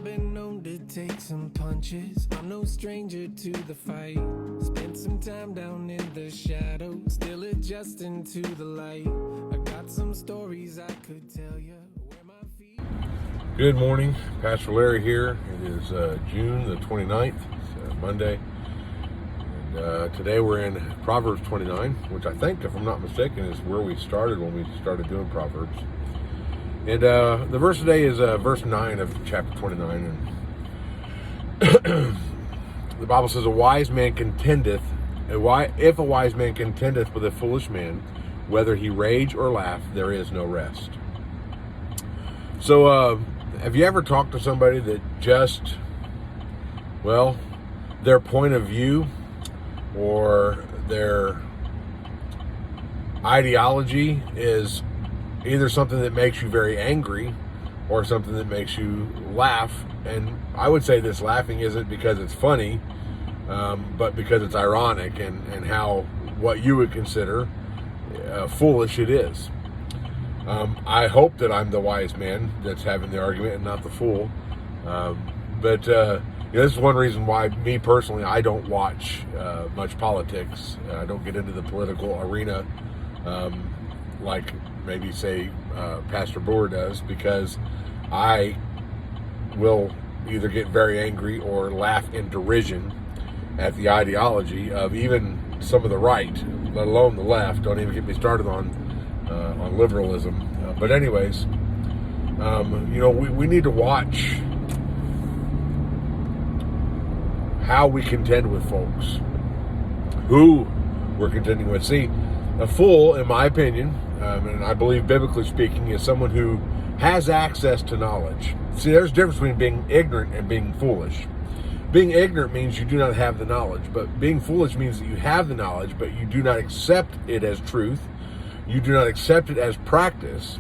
I've been known to take some punches. I'm no stranger to the fight. Spent some time down in the shadows, still adjusting to the light. I got some stories I could tell you. Where my feet. Good morning, Pastor Larry here. It is June the 29th, it's Monday. And today we're in Proverbs 29, which I think, if I'm not mistaken, is where we started when we started doing Proverbs. And the verse today is verse 9 of chapter 29. And the Bible says, if a wise man contendeth with a foolish man, whether he rage or laugh, there is no rest. So, have you ever talked to somebody that just, well, their point of view or their ideology is either something that makes you very angry or something that makes you laugh? And I would say this laughing isn't because it's funny, but because it's ironic and how what you would consider foolish it is. I hope that I'm the wise man that's having the argument and not the fool. But this is one reason why me personally, I don't watch much politics. I don't get into the political arena like maybe say Pastor Boer does, because I will either get very angry or laugh in derision at the ideology of even some of the right, let alone the left. Don't even get me started on liberalism. But anyways, we need to watch how we contend with folks, who we're contending with. See, a fool, in my opinion, and I believe biblically speaking, is someone who has access to knowledge. See, there's a difference between being ignorant and being foolish. Being ignorant means you do not have the knowledge, but being foolish means that you have the knowledge, but you do not accept it as truth. You do not accept it as practice.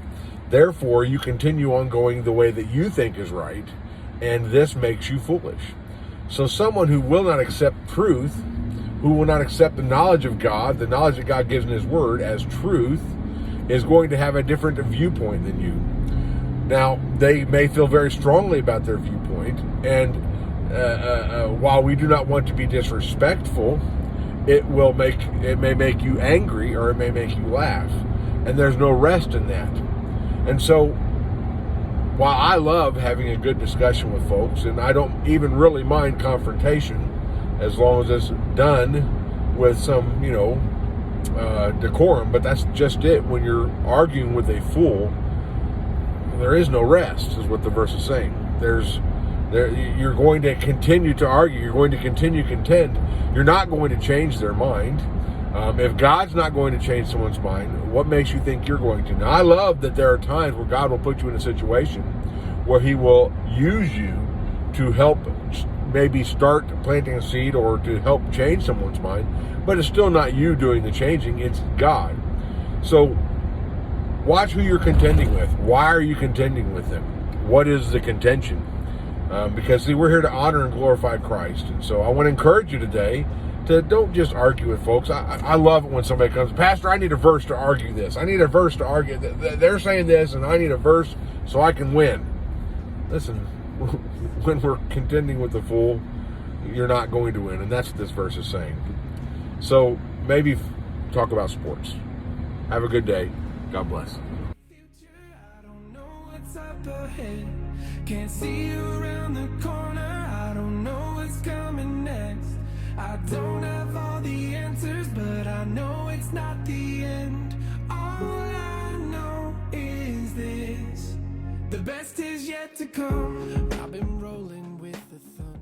Therefore, you continue on going the way that you think is right, and this makes you foolish. So someone who will not accept truth, who will not accept the knowledge of God, the knowledge that God gives in His Word as truth, is going to have a different viewpoint than you. Now, they may feel very strongly about their viewpoint, and while we do not want to be disrespectful, it may make you angry or it may make you laugh, and there's no rest in that. And so, while I love having a good discussion with folks, and I don't even really mind confrontation, as long as it's done with some, decorum, but that's just it. When you're arguing with a fool, there is no rest, is what the verse is saying. You're going to continue to argue. You're going to continue to contend. You're not going to change their mind. If God's not going to change someone's mind, what makes you think you're going to? Now, I love that there are times where God will put you in a situation where He will use you to help maybe start planting a seed or to help change someone's mind, but it's still not you doing the changing, it's God. So watch who you're contending with. Why are you contending with them? What is the contention? Because see, we're here to honor and glorify Christ. And so I want to encourage you today to don't just argue with folks. I love it when somebody comes, Pastor, I need a verse to argue this. I need a verse to argue. They're saying this, and I need a verse so I can win. Listen, when we're contending with the fool, you're not going to win. And that's what this verse is saying. So maybe talk about sports. Have a good day. God bless. Can't see you around the corner. I don't know what's coming next. I don't have all the answers, but I know it's not the end. All I know is this: the best is yet to come. I've been rolling with the thumb.